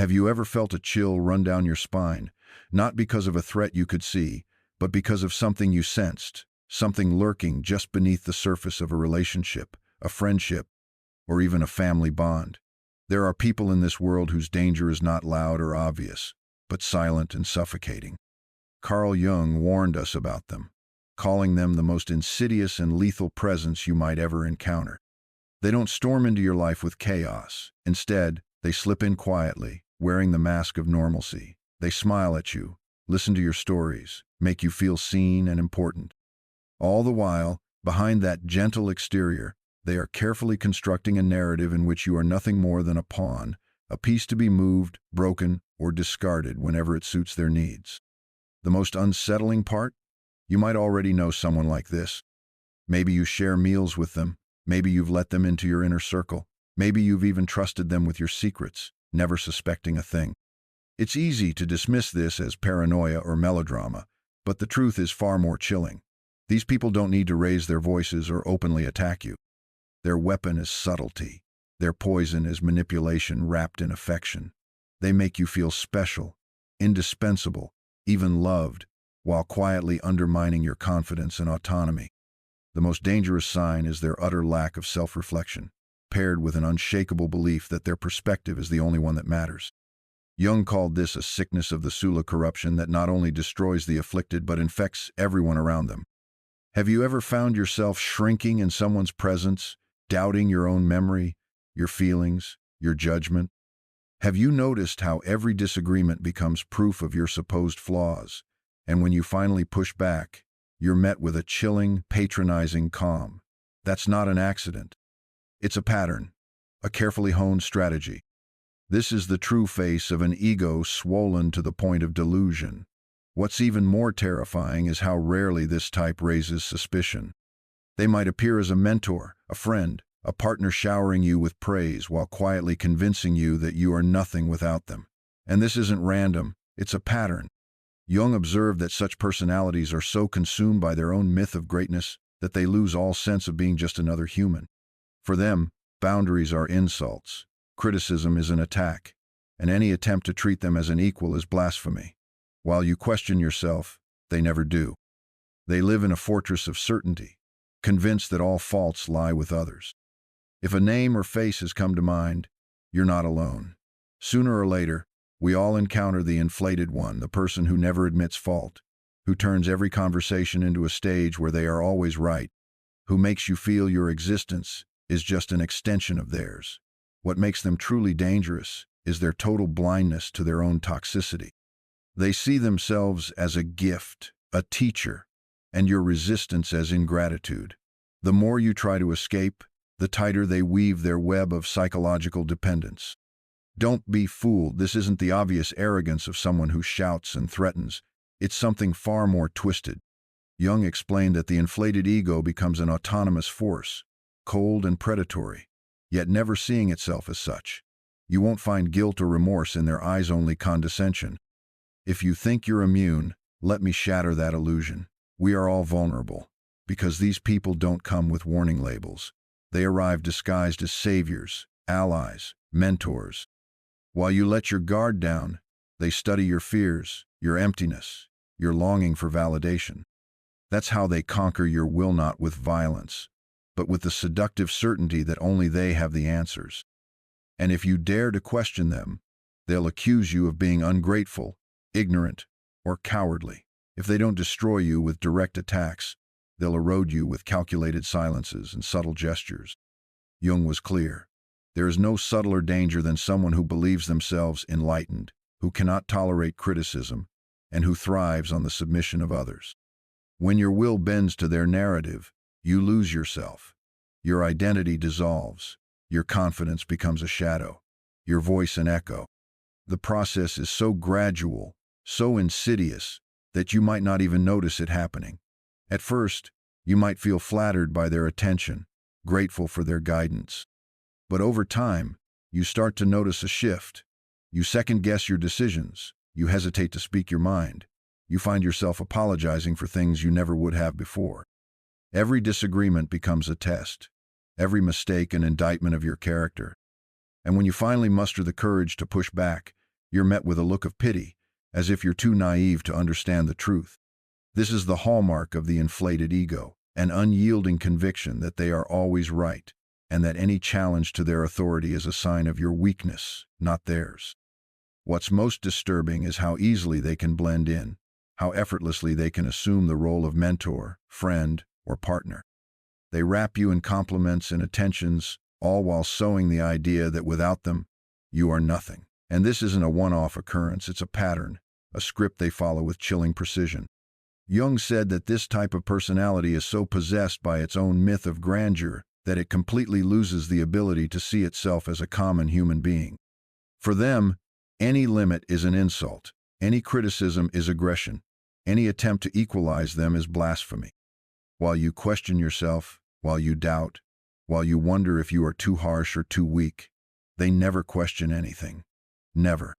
Have you ever felt a chill run down your spine, not because of a threat you could see, but because of something you sensed, something lurking just beneath the surface of a relationship, a friendship, or even a family bond? There are people in this world whose danger is not loud or obvious, but silent and suffocating. Carl Jung warned us about them, calling them the most insidious and lethal presence you might ever encounter. They don't storm into your life with chaos. Instead, they slip in quietly, wearing the mask of normalcy. They smile at you, listen to your stories, make you feel seen and important. All the while, behind that gentle exterior, they are carefully constructing a narrative in which you are nothing more than a pawn, a piece to be moved, broken, or discarded whenever it suits their needs. The most unsettling part? You might already know someone like this. Maybe you share meals with them. Maybe you've let them into your inner circle. Maybe you've even trusted them with your secrets, never suspecting a thing. It's easy to dismiss this as paranoia or melodrama, but the truth is far more chilling. These people don't need to raise their voices or openly attack you. Their weapon is subtlety. Their poison is manipulation wrapped in affection. They make you feel special, indispensable, even loved, while quietly undermining your confidence and autonomy. The most dangerous sign is their utter lack of self-reflection, paired with an unshakable belief that their perspective is the only one that matters. Jung called this a sickness of the Sula, corruption that not only destroys the afflicted but infects everyone around them. Have you ever found yourself shrinking in someone's presence, doubting your own memory, your feelings, your judgment? Have you noticed how every disagreement becomes proof of your supposed flaws, and when you finally push back, you're met with a chilling, patronizing calm? That's not an accident. It's a pattern, a carefully honed strategy. This is the true face of an ego swollen to the point of delusion. What's even more terrifying is how rarely this type raises suspicion. They might appear as a mentor, a friend, a partner, showering you with praise while quietly convincing you that you are nothing without them. And this isn't random, it's a pattern. Jung observed that such personalities are so consumed by their own myth of greatness that they lose all sense of being just another human. For them, boundaries are insults, criticism is an attack, and any attempt to treat them as an equal is blasphemy. While you question yourself, they never do. They live in a fortress of certainty, convinced that all faults lie with others. If a name or face has come to mind, you're not alone. Sooner or later, we all encounter the inflated one, the person who never admits fault, who turns every conversation into a stage where they are always right, who makes you feel your existence is just an extension of theirs. What makes them truly dangerous is their total blindness to their own toxicity. They see themselves as a gift, a teacher, and your resistance as ingratitude. The more you try to escape, the tighter they weave their web of psychological dependence. Don't be fooled. This isn't the obvious arrogance of someone who shouts and threatens. It's something far more twisted. Jung explained that the inflated ego becomes an autonomous force, cold and predatory, yet never seeing itself as such. You won't find guilt or remorse in their eyes, only condescension. If you think you're immune, let me shatter that illusion. We are all vulnerable, because these people don't come with warning labels. They arrive disguised as saviors, allies, mentors. While you let your guard down, they study your fears, your emptiness, your longing for validation. That's how they conquer your will, not with violence, but with the seductive certainty that only they have the answers. And if you dare to question them, they'll accuse you of being ungrateful, ignorant, or cowardly. If they don't destroy you with direct attacks, they'll erode you with calculated silences and subtle gestures. Jung was clear. There is no subtler danger than someone who believes themselves enlightened, who cannot tolerate criticism, and who thrives on the submission of others. When your will bends to their narrative, you lose yourself. Your identity dissolves. Your confidence becomes a shadow. Your voice an echo. The process is so gradual, so insidious, that you might not even notice it happening. At first, you might feel flattered by their attention, grateful for their guidance. But over time, you start to notice a shift. You second-guess your decisions. You hesitate to speak your mind. You find yourself apologizing for things you never would have before. Every disagreement becomes a test. Every mistake an indictment of your character. And when you finally muster the courage to push back, You're met with a look of pity, as if you're too naive to understand the truth. This is the hallmark of the inflated ego, an unyielding conviction that they are always right, and that any challenge to their authority is a sign of your weakness, not theirs. What's most disturbing is how easily they can blend in, how effortlessly they can assume the role of mentor, friend, or partner. They wrap you in compliments and attentions, all while sowing the idea that without them, you are nothing. And this isn't a one-off occurrence, it's a pattern, a script they follow with chilling precision. Jung said that this type of personality is so possessed by its own myth of grandeur that it completely loses the ability to see itself as a common human being. For them, any limit is an insult, any criticism is aggression, any attempt to equalize them is blasphemy. While you question yourself, while you doubt, while you wonder if you are too harsh or too weak, they never question anything. Never.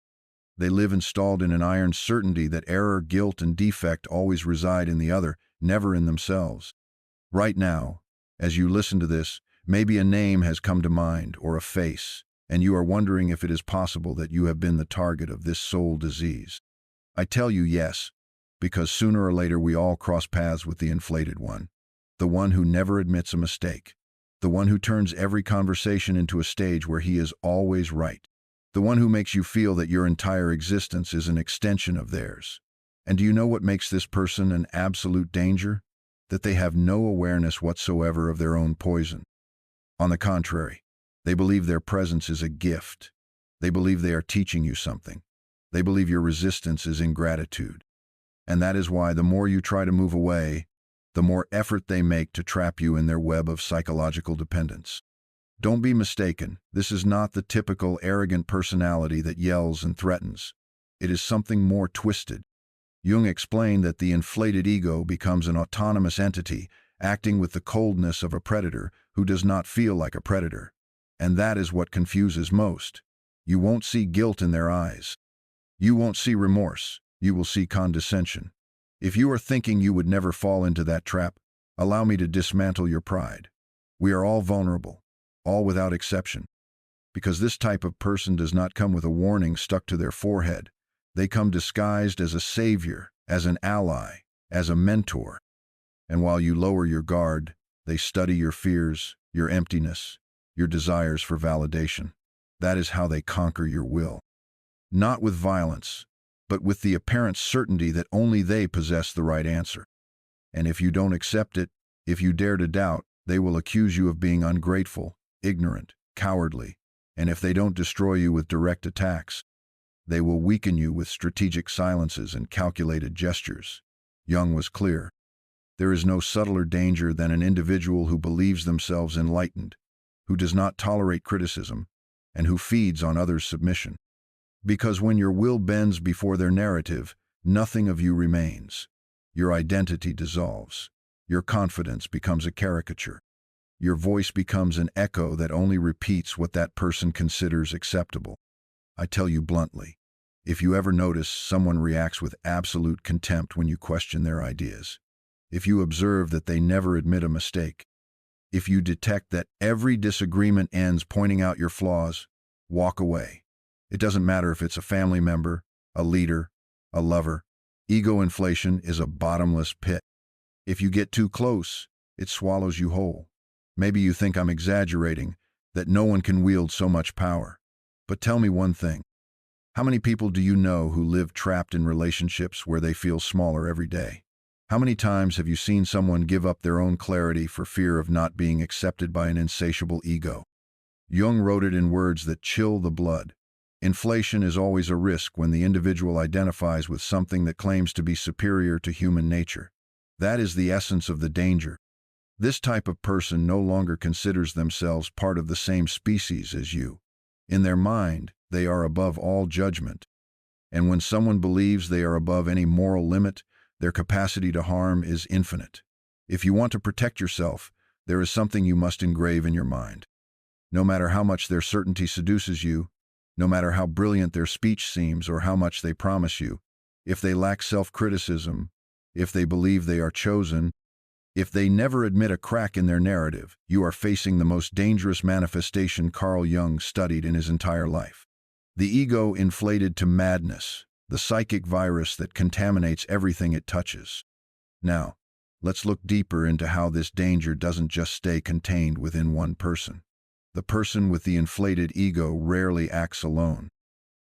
They live installed in an iron certainty that error, guilt, and defect always reside in the other, never in themselves. Right now, as you listen to this, maybe a name has come to mind, or a face, and you are wondering if it is possible that you have been the target of this soul disease. I tell you yes, because sooner or later we all cross paths with the inflated one, the one who never admits a mistake, the one who turns every conversation into a stage where he is always right, the one who makes you feel that your entire existence is an extension of theirs. And do you know what makes this person an absolute danger? That they have no awareness whatsoever of their own poison. On the contrary, they believe their presence is a gift. They believe they are teaching you something. They believe your resistance is ingratitude. And that is why the more you try to move away, the more effort they make to trap you in their web of psychological dependence. Don't be mistaken, this is not the typical arrogant personality that yells and threatens. It is something more twisted. Jung explained that the inflated ego becomes an autonomous entity, acting with the coldness of a predator who does not feel like a predator. And that is what confuses most. You won't see guilt in their eyes. You won't see remorse. You will see condescension. If you are thinking you would never fall into that trap, allow me to dismantle your pride. We are all vulnerable, all without exception. Because this type of person does not come with a warning stuck to their forehead. They come disguised as a savior, as an ally, as a mentor. And while you lower your guard, they study your fears, your emptiness, your desires for validation. That is how they conquer your will. Not with violence, but with the apparent certainty that only they possess the right answer. And if you don't accept it, if you dare to doubt, they will accuse you of being ungrateful, ignorant, cowardly, and if they don't destroy you with direct attacks, they will weaken you with strategic silences and calculated gestures. Jung was clear. There is no subtler danger than an individual who believes themselves enlightened, who does not tolerate criticism, and who feeds on others' submission. Because when your will bends before their narrative, nothing of you remains. Your identity dissolves. Your confidence becomes a caricature. Your voice becomes an echo that only repeats what that person considers acceptable. I tell you bluntly, if you ever notice someone reacts with absolute contempt when you question their ideas, if you observe that they never admit a mistake, if you detect that every disagreement ends pointing out your flaws, walk away. It doesn't matter if it's a family member, a leader, a lover. Ego inflation is a bottomless pit. If you get too close, it swallows you whole. Maybe you think I'm exaggerating, that no one can wield so much power. But tell me one thing. How many people do you know who live trapped in relationships where they feel smaller every day? How many times have you seen someone give up their own clarity for fear of not being accepted by an insatiable ego? Jung wrote it in words that chill the blood. Inflation is always a risk when the individual identifies with something that claims to be superior to human nature. That is the essence of the danger. This type of person no longer considers themselves part of the same species as you. In their mind, they are above all judgment. And when someone believes they are above any moral limit, their capacity to harm is infinite. If you want to protect yourself, there is something you must engrave in your mind. No matter how much their certainty seduces you, no matter how brilliant their speech seems or how much they promise you, if they lack self-criticism, if they believe they are chosen, if they never admit a crack in their narrative, you are facing the most dangerous manifestation Carl Jung studied in his entire life. The ego inflated to madness, the psychic virus that contaminates everything it touches. Now, let's look deeper into how this danger doesn't just stay contained within one person. The person with the inflated ego rarely acts alone.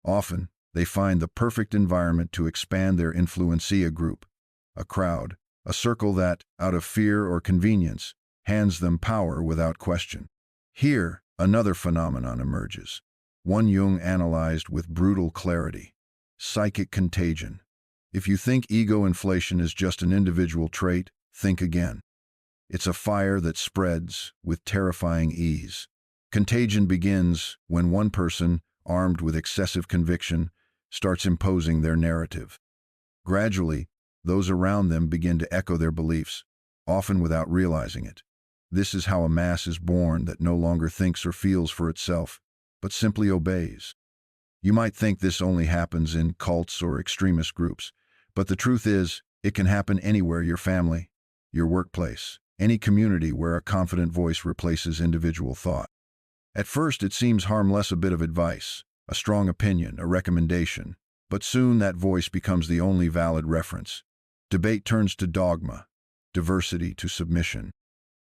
Often, they find the perfect environment to expand their influencia group, a crowd, a circle that, out of fear or convenience, hands them power without question. Here, another phenomenon emerges, one Jung analyzed with brutal clarity: psychic contagion. If you think ego inflation is just an individual trait, think again. It's a fire that spreads with terrifying ease. Contagion begins when one person, armed with excessive conviction, starts imposing their narrative. Gradually, those around them begin to echo their beliefs, often without realizing it. This is how a mass is born that no longer thinks or feels for itself, but simply obeys. You might think this only happens in cults or extremist groups, but the truth is, it can happen anywhere: your family, your workplace, any community where a confident voice replaces individual thought. At first, it seems harmless, a bit of advice, a strong opinion, a recommendation, but soon that voice becomes the only valid reference. Debate turns to dogma, diversity to submission.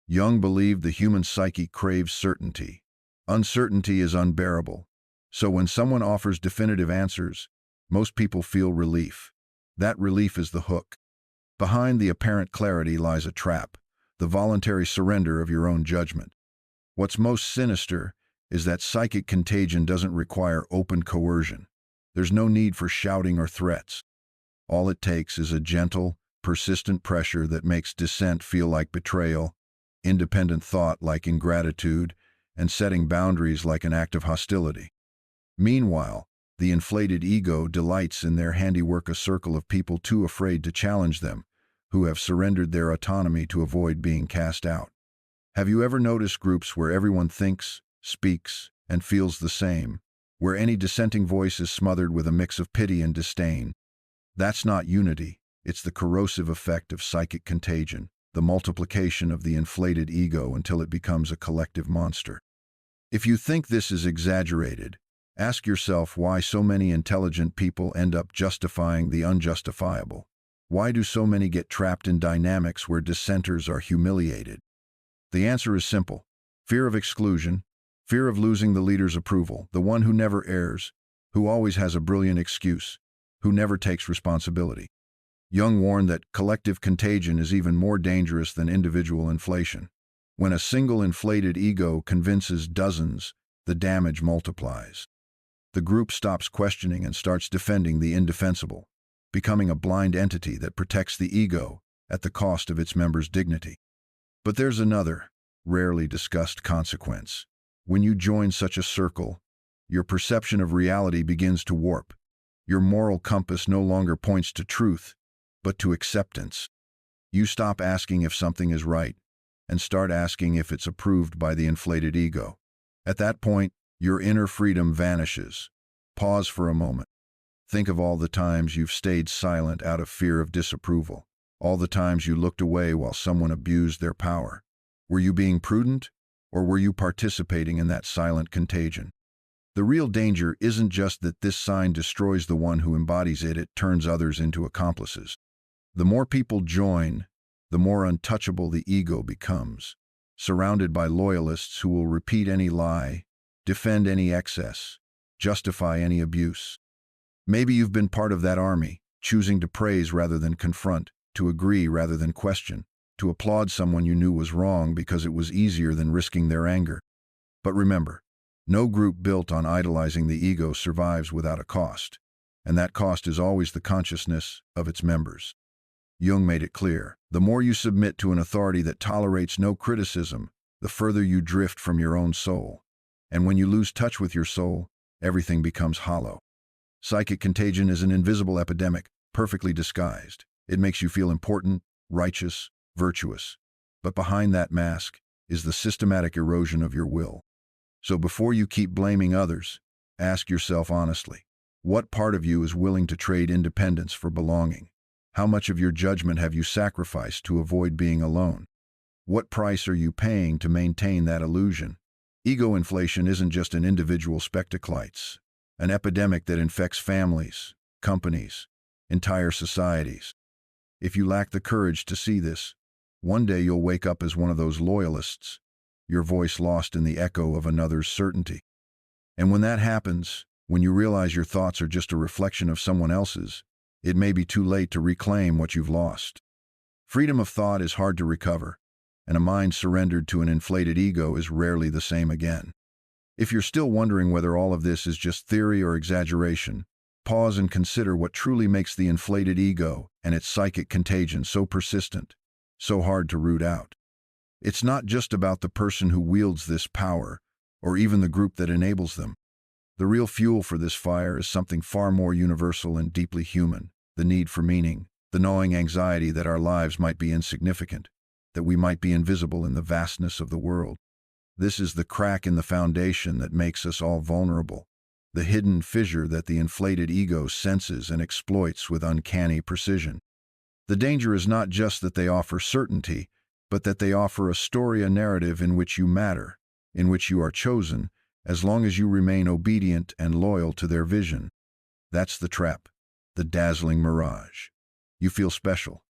Jung believed the human psyche craves certainty. Uncertainty is unbearable. So when someone offers definitive answers, most people feel relief. That relief is the hook. Behind the apparent clarity lies a trap, the voluntary surrender of your own judgment. What's most sinister is that psychic contagion doesn't require open coercion. There's no need for shouting or threats. All it takes is a gentle, persistent pressure that makes dissent feel like betrayal, independent thought like ingratitude, and setting boundaries like an act of hostility. Meanwhile, the inflated ego delights in their handiwork, a circle of people too afraid to challenge them, who have surrendered their autonomy to avoid being cast out. Have you ever noticed groups where everyone thinks, speaks, and feels the same, where any dissenting voice is smothered with a mix of pity and disdain? That's not unity, it's the corrosive effect of psychic contagion, the multiplication of the inflated ego until it becomes a collective monster. If you think this is exaggerated, ask yourself why so many intelligent people end up justifying the unjustifiable. Why do so many get trapped in dynamics where dissenters are humiliated? The answer is simple: fear of exclusion, fear of losing the leader's approval, the one who never errs, who always has a brilliant excuse, who never takes responsibility. Jung warned that collective contagion is even more dangerous than individual inflation. When a single inflated ego convinces dozens, the damage multiplies. The group stops questioning and starts defending the indefensible, becoming a blind entity that protects the ego at the cost of its members' dignity. But there's another, rarely discussed consequence. When you join such a circle, your perception of reality begins to warp. Your moral compass no longer points to truth, but to acceptance. You stop asking if something is right, and start asking if it's approved by the inflated ego. At that point, your inner freedom vanishes. Pause for a moment. Think of all the times you've stayed silent out of fear of disapproval. All the times you looked away while someone abused their power. Were you being prudent, or were you participating in that silent contagion? The real danger isn't just that this sign destroys the one who embodies it, it turns others into accomplices. The more people join, the more untouchable the ego becomes, surrounded by loyalists who will repeat any lie, defend any excess, justify any abuse. Maybe you've been part of that army, choosing to praise rather than confront, to agree rather than question, to applaud someone you knew was wrong because it was easier than risking their anger. But remember, no group built on idolizing the ego survives without a cost, and that cost is always the consciousness of its members. Jung made it clear: the more you submit to an authority that tolerates no criticism, the further you drift from your own soul. And when you lose touch with your soul, everything becomes hollow. Psychic contagion is an invisible epidemic, perfectly disguised. It makes you feel important, righteous, virtuous. But behind that mask is the systematic erosion of your will. So before you keep blaming others, ask yourself honestly, what part of you is willing to trade independence for belonging? How much of your judgment have you sacrificed to avoid being alone? What price are you paying to maintain that illusion? Ego inflation isn't just an individual spectacle, it's an epidemic that infects families, companies, entire societies. If you lack the courage to see this, one day you'll wake up as one of those loyalists, your voice lost in the echo of another's certainty. And when that happens, when you realize your thoughts are just a reflection of someone else's, it may be too late to reclaim what you've lost. Freedom of thought is hard to recover, and a mind surrendered to an inflated ego is rarely the same again. If you're still wondering whether all of this is just theory or exaggeration, pause and consider what truly makes the inflated ego and its psychic contagion so persistent, so hard to root out. It's not just about the person who wields this power, or even the group that enables them. The real fuel for this fire is something far more universal and deeply human: the need for meaning, the gnawing anxiety that our lives might be insignificant, that we might be invisible in the vastness of the world. This is the crack in the foundation that makes us all vulnerable, the hidden fissure that the inflated ego senses and exploits with uncanny precision. The danger is not just that they offer certainty, but that they offer a story, a narrative in which you matter, in which you are chosen, as long as you remain obedient and loyal to their vision. That's the trap, the dazzling mirage. You feel special,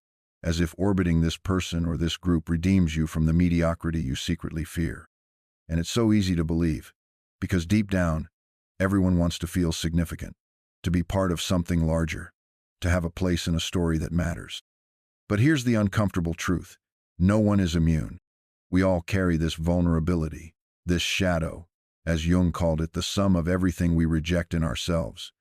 as if orbiting this person or this group redeems you from the mediocrity you secretly fear. And it's so easy to believe, because deep down, everyone wants to feel significant, to be part of something larger, to have a place in a story that matters. But here's the uncomfortable truth: no one is immune. We all carry this vulnerability, this shadow, as Jung called it, the sum of everything we reject in ourselves,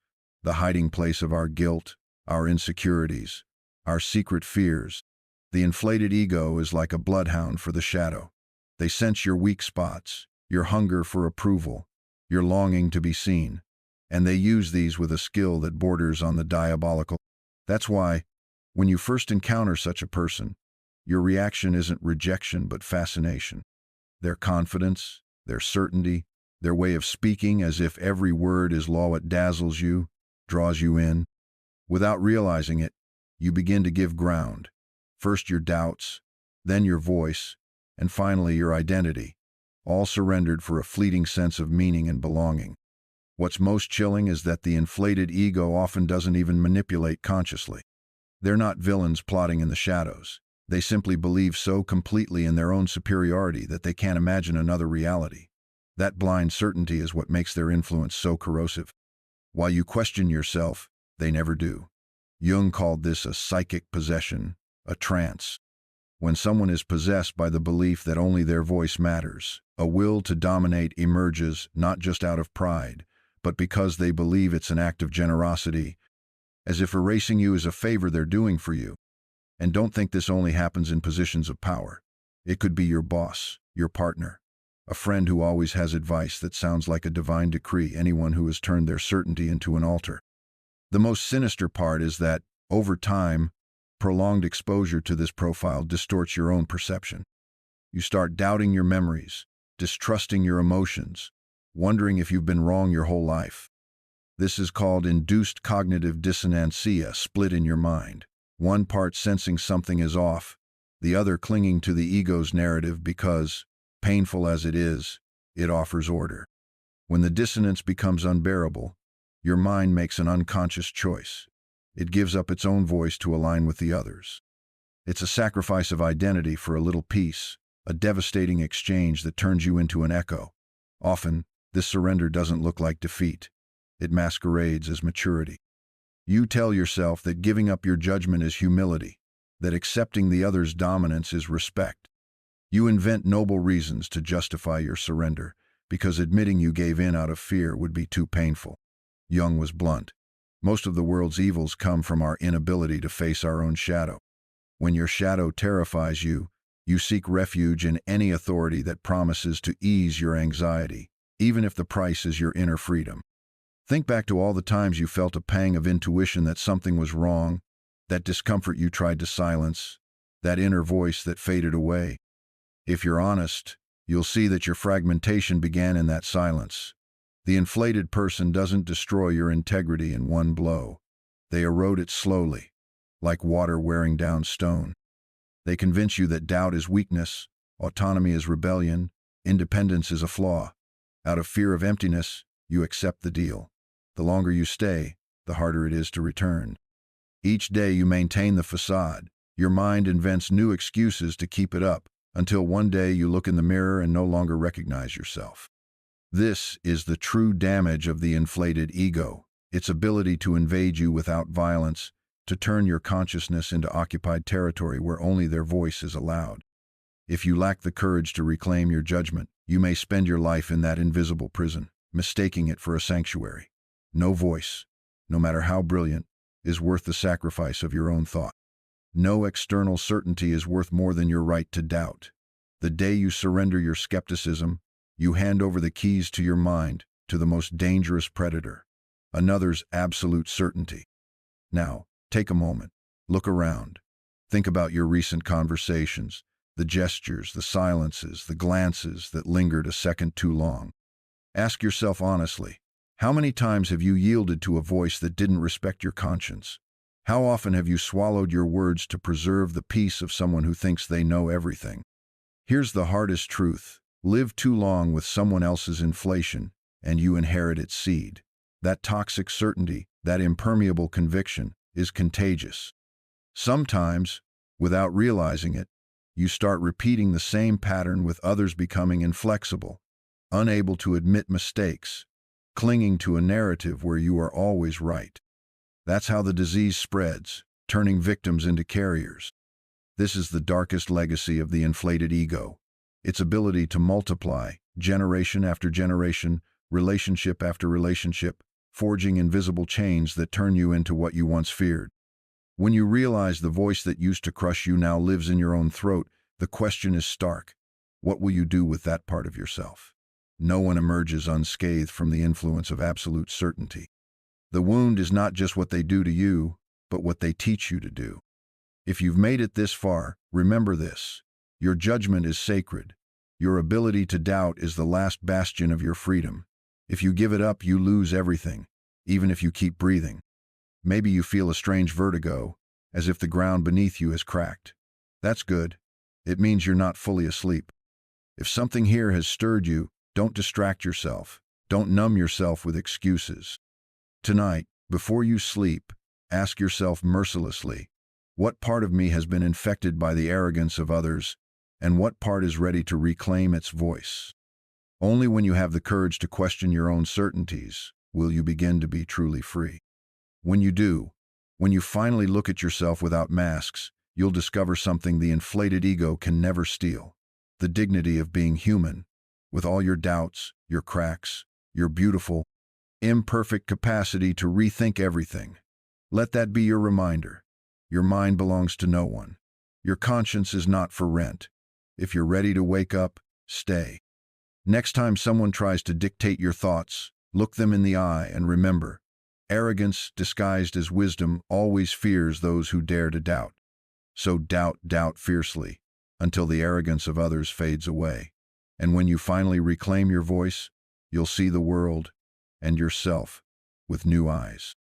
the hiding place of our guilt, our insecurities, our secret fears. The inflated ego is like a bloodhound for the shadow. They sense your weak spots, your hunger for approval, your longing to be seen, and they use these with a skill that borders on the diabolical. That's why, when you first encounter such a person, your reaction isn't rejection but fascination. Their confidence, their certainty, their way of speaking as if every word is law, it dazzles you, draws you in. Without realizing it, you begin to give ground. First your doubts, then your voice, and finally your identity, all surrendered for a fleeting sense of meaning and belonging. What's most chilling is that the inflated ego often doesn't even manipulate consciously. They're not villains plotting in the shadows. They simply believe so completely in their own superiority that they can't imagine another reality. That blind certainty is what makes their influence so corrosive. While you question yourself, they never do. Jung called this a psychic possession, a trance. When someone is possessed by the belief that only their voice matters, a will to dominate emerges not just out of pride, but because they believe it's an act of generosity, as if erasing you is a favor they're doing for you. And don't think this only happens in positions of power. It could be your boss, your partner, a friend who always has advice that sounds like a divine decree, anyone who has turned their certainty into an altar. The most sinister part is that, over time, prolonged exposure to this profile distorts your own perception. You start doubting your memories, distrusting your emotions, wondering if you've been wrong your whole life. This is called induced cognitive dissonance, a split in your mind. One part sensing something is off, the other clinging to the ego's narrative because, painful as it is, it offers order. When the dissonance becomes unbearable, your mind makes an unconscious choice. It gives up its own voice to align with the others. It's a sacrifice of identity for a little peace, a devastating exchange that turns you into an echo. Often, this surrender doesn't look like defeat. It masquerades as maturity. You tell yourself that giving up your judgment is humility, that accepting the other's dominance is respect. You invent noble reasons to justify your surrender, because admitting you gave in out of fear would be too painful. Jung was blunt. Most of the world's evils come from our inability to face our own shadow. When your shadow terrifies you, you seek refuge in any authority that promises to ease your anxiety, even if the price is your inner freedom. Think back to all the times you felt a pang of intuition that something was wrong, that discomfort you tried to silence, that inner voice that faded away. If you're honest, you'll see that your fragmentation began in that silence. The inflated person doesn't destroy your integrity in one blow. They erode it slowly, like water wearing down stone. They convince you that doubt is weakness, autonomy is rebellion, independence is a flaw. Out of fear of emptiness, you accept the deal. The longer you stay, the harder it is to return. Each day you maintain the facade. Your mind invents new excuses to keep it up, until one day you look in the mirror and no longer recognize yourself. This is the true damage of the inflated ego, its ability to invade you without violence, to turn your consciousness into occupied territory where only their voice is allowed. If you lack the courage to reclaim your judgment, you may spend your life in that invisible prison, mistaking it for a sanctuary. No voice, no matter how brilliant, is worth the sacrifice of your own thought. No external certainty is worth more than your right to doubt. The day you surrender your skepticism, you hand over the keys to your mind to the most dangerous predator, another's absolute certainty. Now, take a moment. Look around. Think about your recent conversations, the gestures, the silences, the glances that lingered a second too long. Ask yourself honestly, how many times have you yielded to a voice that didn't respect your conscience? How often have you swallowed your words to preserve the peace of someone who thinks they know everything? Here's the hardest truth. Live too long with someone else's inflation, and you inherit its seed. That toxic certainty, that impermeable conviction, is contagious. Sometimes, without realizing it, you start repeating the same pattern, with others becoming inflexible, unable to admit mistakes, clinging to a narrative where you are always right. That's how the disease spreads, turning victims into carriers. This is the darkest legacy of the inflated ego, its ability to multiply, generation after generation, relationship after relationship, forging invisible chains that turn you into what you once feared. When you realize the voice that used to crush you now lives in your own throat, the question is stark. What will you do with that part of yourself? No one emerges unscathed from the influence of absolute certainty. The wound is not just what they do to you, but what they teach you to do. If you've made it this far, remember this. Your judgment is sacred. Your ability to doubt is the last bastion of your freedom. If you give it up, you lose everything, even if you keep breathing. Maybe you feel a strange vertigo, as if the ground beneath you has cracked. That's good. It means you're not fully asleep. If something here has stirred you, don't distract yourself. Don't numb yourself with excuses. Tonight, before you sleep, ask yourself mercilessly, what part of me has been infected by the arrogance of others, and what part is ready to reclaim its voice? Only when you have the courage to question your own certainties will you begin to be truly free. When you do, when you finally look at yourself without masks, you'll discover something the inflated ego can never steal: the dignity of being human, with all your doubts, your cracks, your beautiful, imperfect capacity to rethink everything. Let that be your reminder. Your mind belongs to no one. Your conscience is not for rent. If you're ready to wake up, stay. Next time someone tries to dictate your thoughts, look them in the eye and remember, arrogance disguised as wisdom always fears those who dare to doubt. So doubt fiercely, until the arrogance of others fades away. And when you finally reclaim your voice, you'll see the world and yourself with new eyes.